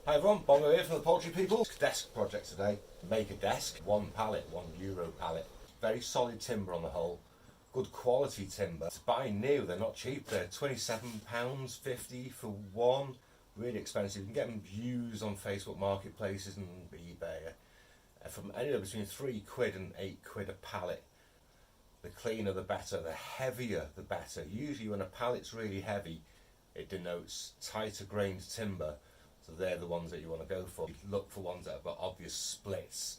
Hi everyone, Bongo here from the Poultry People. Desk project today. Make a desk, one pallet, one Euro pallet. Very solid timber on the whole. Good quality timber. To buy new, they're not cheap. They're £27.50 for one. Really expensive. You can get them used on Facebook marketplaces and eBay from anywhere between £3 and £8 a pallet. The cleaner the better, the heavier the better. Usually when a pallet's really heavy, it denotes tighter grained timber. So they're the ones that you want to go for. You look for ones that have got obvious splits,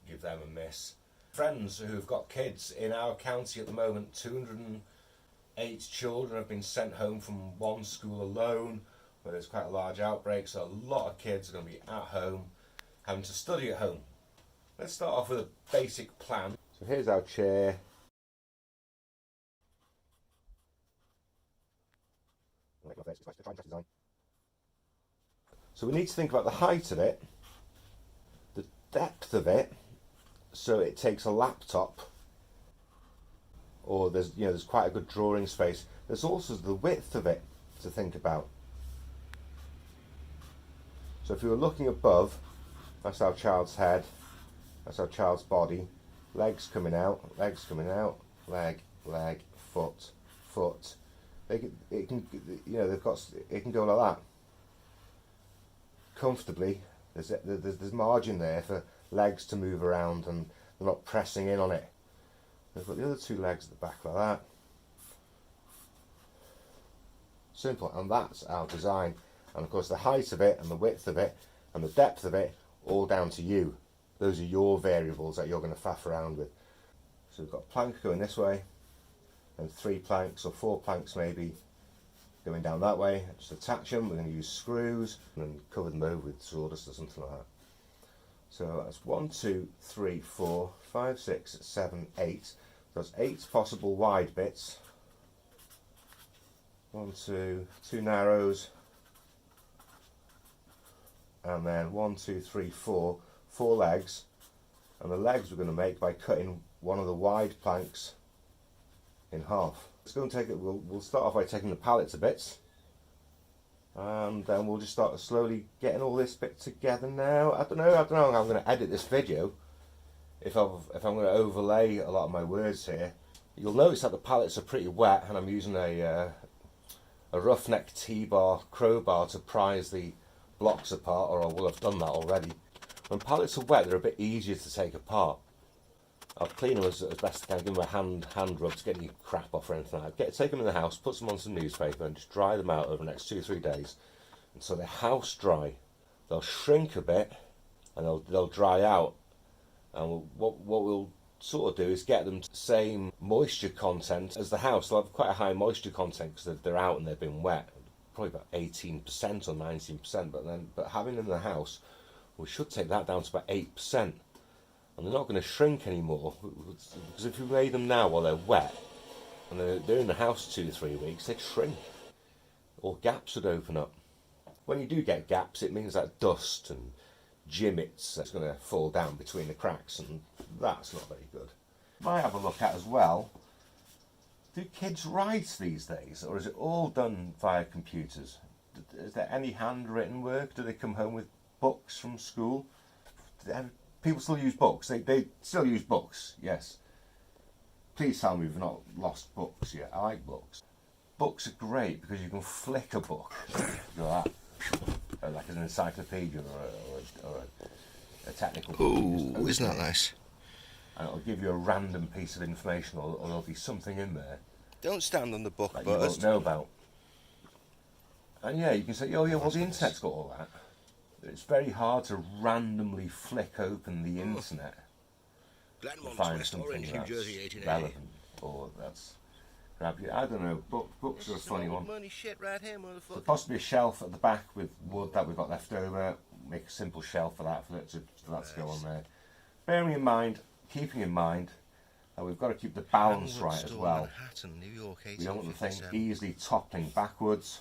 give them a miss. Friends who've got kids in our county at the moment, 208 children have been sent home from one school alone, where there's quite a large outbreak, so a lot of kids are going to be at home, having to study at home. Let's start off with a basic plan. So here's our chair. So we need to think about the height of it, the depth of it, so it takes a laptop, or there's quite a good drawing space. There's also the width of it to think about. So if you were looking above, that's our child's head, that's our child's body, legs coming out, leg, foot. It can go like that comfortably. There's margin there for legs to move around and they're not pressing in on it. They've got the other two legs at the back like that. Simple, and that's our design. And of course the height of it and the width of it and the depth of it, all down to you. Those are your variables that you're going to faff around with. So we've got a plank going this way and 3 planks or 4 planks maybe going down that way. Just attach them. We're going to use screws and cover them over with sawdust or something like that. So that's 1, 2, 3, 4, 5, 6, 7, 8. So that's 8 possible wide bits. 1, 2 narrows, and then 1, 2, 3, 4 legs. And the legs we're going to make by cutting one of the wide planks in half. Let's go and take it. We'll start off by taking the pallet to bits, and then we'll just start slowly getting all this bit together now. I don't know how I'm going to edit this video. If I'm going to overlay a lot of my words here, you'll notice that the pallets are pretty wet, and I'm using a roughneck T-bar crowbar to prise the blocks apart, or I will have done that already. When pallets are wet, they're a bit easier to take apart. I'll clean them as best I can, give them a hand rub to get any crap off or anything like that. Take them in the house, put them on some newspaper and just dry them out over the next 2 or 3 days. And so they're house dry. They'll shrink a bit and they'll dry out. And what we'll sort of do is get them to the same moisture content as the house. They'll have quite a high moisture content because they're out and they've been wet. Probably about 18% or 19%, but having them in the house, we should take that down to about 8%. And they're not going to shrink anymore, because if you made them now while they're wet and they're in the house 2 to 3 weeks, they'd shrink, or gaps would open up. When you do get gaps, it means that dust and gimmets that's going to fall down between the cracks, and that's not very good. Might have a look at as well, do kids write these days, or is it all done via computers? Is there any handwritten work? Do they come home with books from school? People still use books. They still use books, yes. Please tell me we've not lost books yet. I like books. Books are great because you can flick a book. Like an encyclopedia or a technical book. Ooh, isn't that nice? And it'll give you a random piece of information, or there'll be something in there. Don't stand on the book that you won't know about. And yeah, you can say, oh yeah, well the internet's got all that. It's very hard to randomly flick open the internet and find something that's relevant or that's grabby. I don't know, books are a funny one. So possibly a shelf at the back with wood that we've got left over. Make a simple shelf for that to go on there. Bearing in mind, keeping in mind that we've got to keep the balance right as well. We don't want the thing easily toppling backwards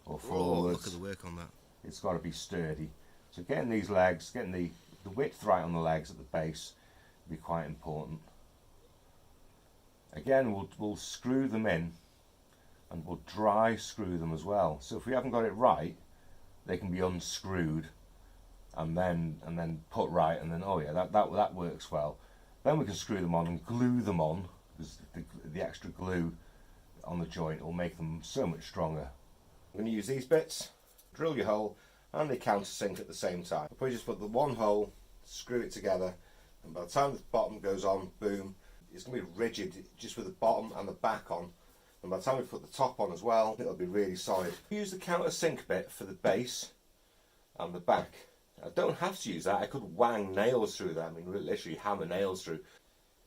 or forwards. Look at the work on that. It's got to be sturdy. So getting these legs, getting the width right on the legs at the base will be quite important. Again, we'll screw them in, and we'll dry screw them as well. So if we haven't got it right, they can be unscrewed and then put right, and then oh yeah, that works well. Then we can screw them on and glue them on, because the extra glue on the joint will make them so much stronger. I'm going to use these bits, drill your hole and the countersink at the same time. I'll probably just put the one hole, screw it together, and by the time the bottom goes on, boom, it's going to be rigid just with the bottom and the back on, and by the time we put the top on as well, it'll be really solid. Use the countersink bit for the base and the back. I don't have to use that. I could wang nails through that. I mean, literally hammer nails through.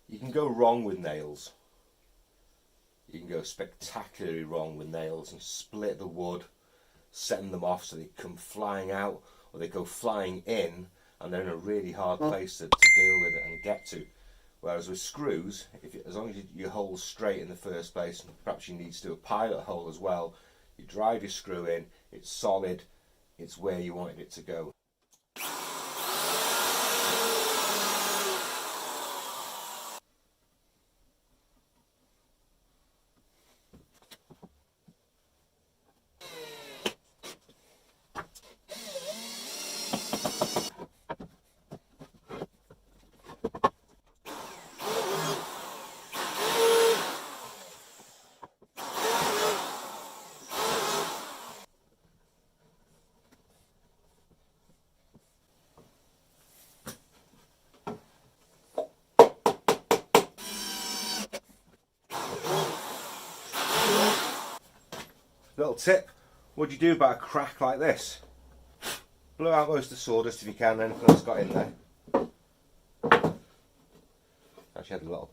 You can go wrong with nails. You can go spectacularly wrong with nails and split the wood, send them off so they come flying out, or they go flying in and they're in a really hard place to deal with it and get to. Whereas with screws, as long as your hole's straight in the first place, and perhaps you need to do a pilot hole as well, you drive your screw in, it's solid, it's where you wanted it to go. Little tip, what do you do about a crack like this? Blow out most of the sawdust if you can, anything that's got in there. Actually had a little.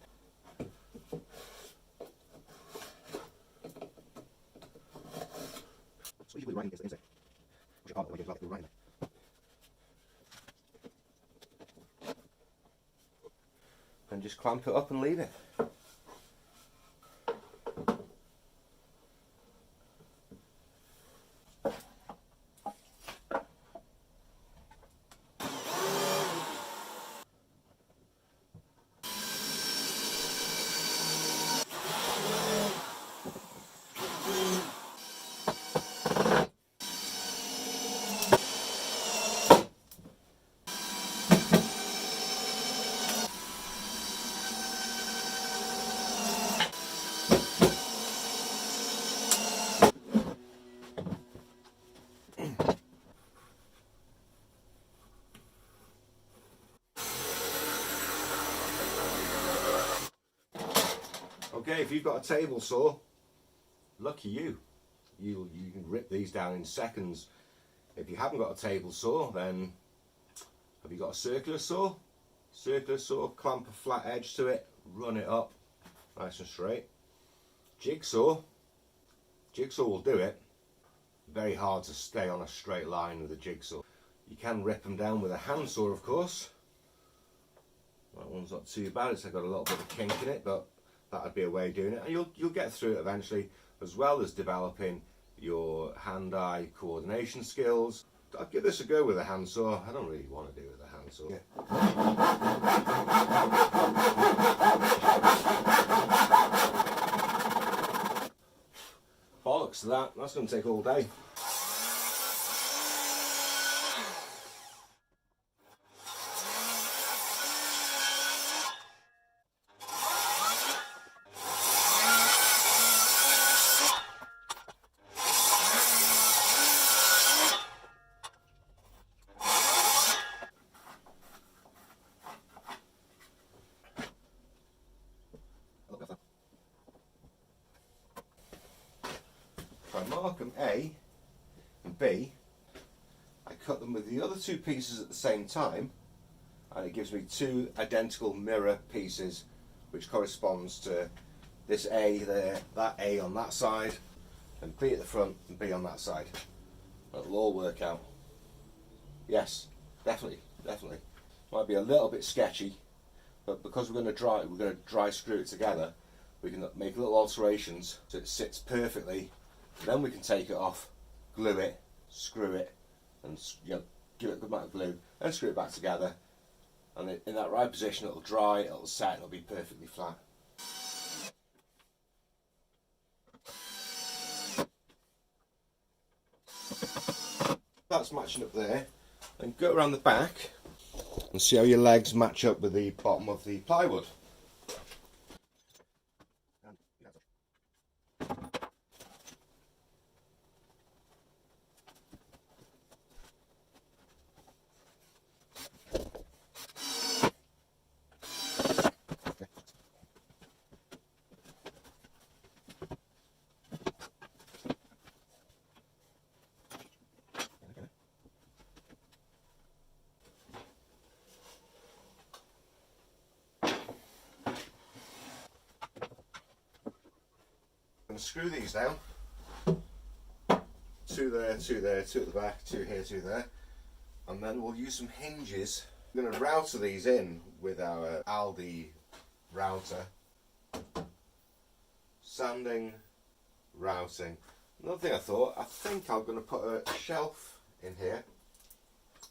And just clamp it up and leave it. Okay, if you've got a table saw, lucky you. You can rip these down in seconds. If you haven't got a table saw, then have you got a circular saw? Circular saw, clamp a flat edge to it, run it up, nice and straight. Jigsaw will do it. Very hard to stay on a straight line with a jigsaw. You can rip them down with a handsaw, of course. That one's not too bad, it's got a little bit of kink in it, but that'd be a way of doing it, and you'll get through it eventually, as well as developing your hand-eye coordination skills. I'd give this a go with a handsaw. I don't really want to do it with a handsaw. Bollocks to that, that's going to take all day. If I mark them A and B, I cut them with the other two pieces at the same time, and it gives me two identical mirror pieces, which corresponds to this A there, that A on that side, and B at the front and B on that side. It'll all work out. Yes, definitely. Might be a little bit sketchy, but because we're going to dry screw it together, we can make little alterations so it sits perfectly. Then we can take it off, glue it, screw it, and give it a good amount of glue, then screw it back together, and in that right position it'll dry, it'll set, and it'll be perfectly flat. that's matching up there. And go around the back and see how your legs match up with the bottom of the plywood. Screw these down, two there, two there, two at the back, two here, two there, and then we'll use some hinges. We're going to router these in with our Aldi router. Sanding, routing. Another thing I think I'm going to put a shelf in here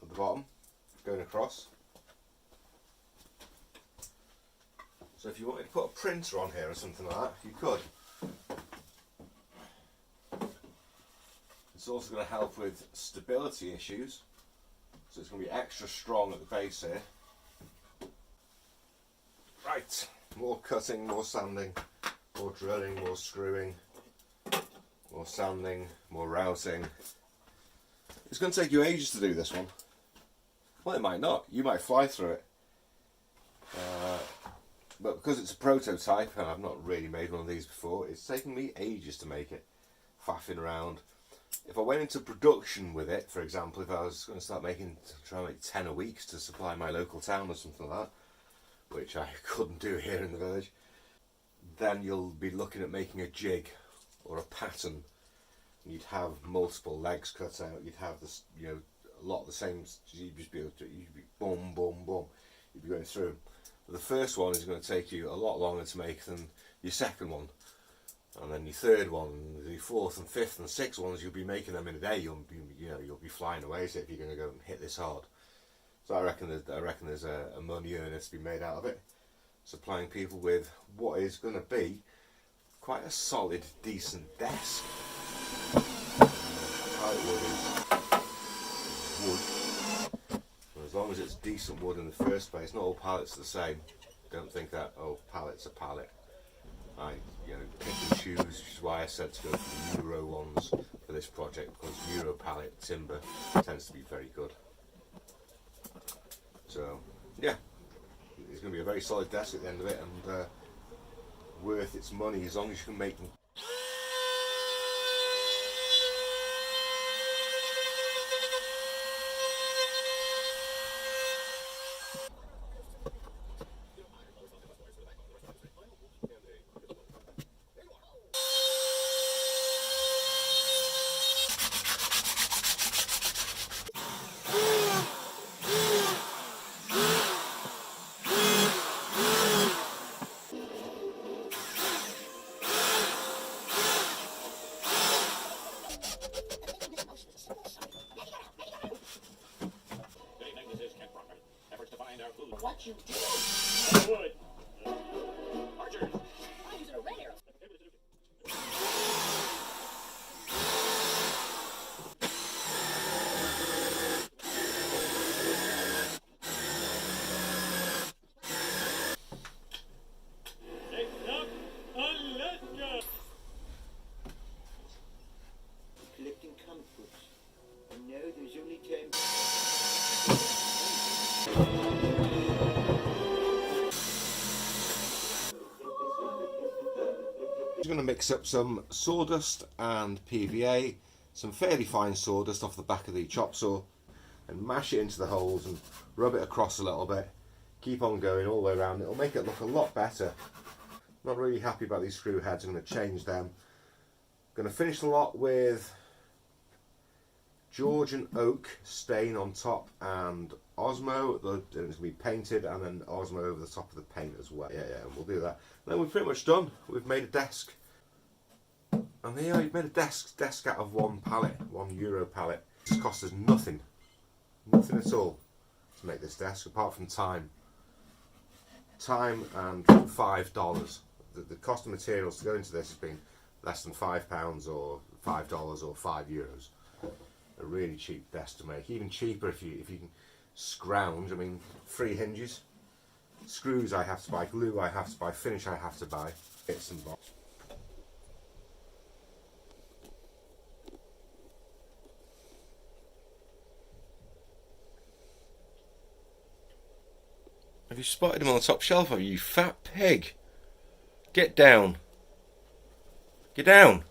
at the bottom, going across. So if you wanted to put a printer on here or something like that, you could. It's also going to help with stability issues, so it's going to be extra strong at the base here. Right, more cutting, more sanding, more drilling, more screwing, more sanding, more routing. It's going to take you ages to do this one. Well, it might not. You might fly through it. But because it's a prototype, and I've not really made one of these before, it's taken me ages to make it. Faffing around. If I went into production with it, for example, if I was going to start try and make 10 a week to supply my local town or something like that, which I couldn't do here in the village, then you'll be looking at making a jig or a pattern. You'd have multiple legs cut out. You'd have this, a lot of the same. You'd just be able to, you'd be boom, boom, boom. You'd be going through. But the first one is going to take you a lot longer to make than your second one. And then your third one, the fourth and fifth and sixth ones, you'll be making them in a day. You'll be flying away. So if you're going to go and hit this hard, so I reckon there's a money earner to be made out of it, supplying people with what is going to be quite a solid, decent desk. Pallet wood is wood. And as long as it's decent wood in the first place, not all pallets are the same. Don't think that pallet's a pallet. I pick and choose, which is why I said to go for the Euro ones for this project, because Euro pallet timber tends to be very good. So yeah, it's going to be a very solid desk at the end of it, and worth its money as long as you can make them. What you do? I would. Archer. I'm using a red arrow. Collecting comic books. And now there's only time. I'm going to mix up some sawdust and PVA, some fairly fine sawdust off the back of the chop saw, and mash it into the holes and rub it across a little bit. Keep on going all the way around. It'll make it look a lot better. Not really happy about these screw heads. I'm going to change them. Going to finish the lot with Georgian oak stain on top and Osmo. It's going to be painted, and then Osmo over the top of the paint as well. Yeah, we'll do that. Then we're pretty much done. We've made a desk. And there you've made a desk out of one pallet, one Euro pallet. It's cost us nothing at all to make this desk, apart from time and $5. The cost of materials to go into this has been less than £5 or $5 or €5. a really cheap desk to make. Even cheaper if you can scrounge. I mean, 3 hinges, screws I have to buy, glue I have to buy, finish I have to buy, bits and bobs. Have you spotted him on the top shelf, have you, you fat pig? Get down. Get down.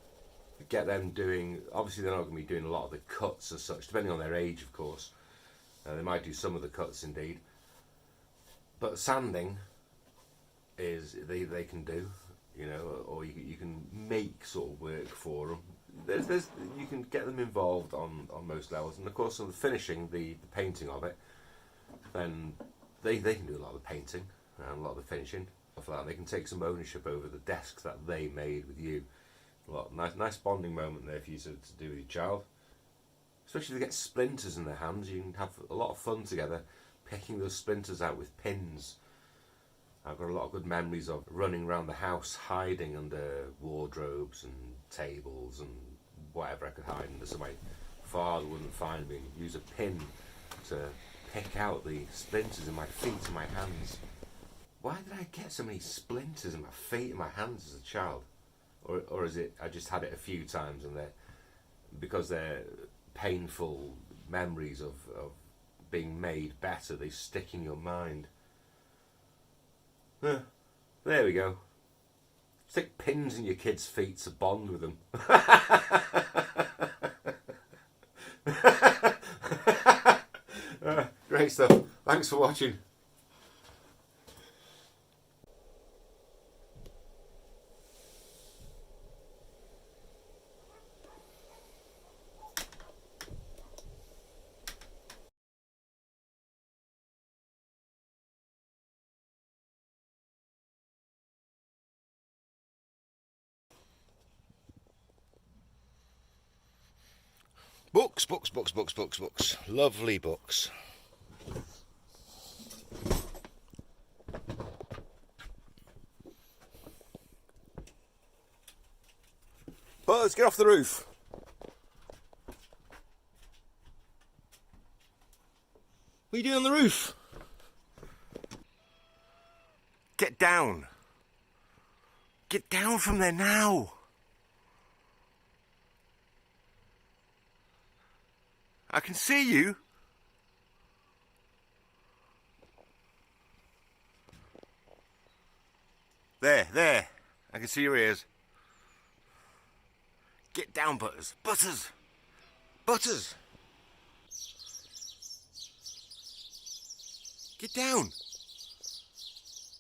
Get them doing, obviously they're not going to be doing a lot of the cuts as such, depending on their age of course. They might do some of the cuts indeed. But sanding is, they can do, you know, or you can make sort of work for them. There's you can get them involved on most levels, and of course on the finishing, the painting of it, then they can do a lot of the painting and a lot of the finishing, stuff like that. They can take some ownership over the desks that they made with you. A lot nice bonding moment there for you to do with your child. Especially if they get splinters in their hands, you can have a lot of fun together picking those splinters out with pins. I've got a lot of good memories of running around the house hiding under wardrobes and tables and whatever I could hide under so my father wouldn't find me, and use a pin to pick out the splinters in my feet and my hands. Why did I get so many splinters in my feet and my hands as a child? Or is it I just had it a few times and because they're painful memories of being made better, they stick in your mind. There we go. Stick pins in your kids' feet to bond with them. Great stuff. Thanks for watching. Books, books, books, books, books, books. Lovely books. Buzz, get off the roof. What are you doing on the roof? Get down. Get down from there now. I can see you. There. I can see your ears. Get down, Butters. Butters! Butters! Get down!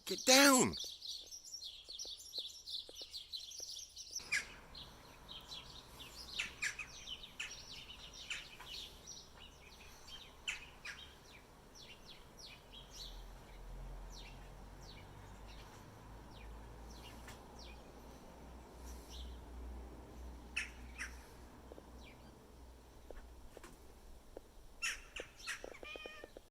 Get down!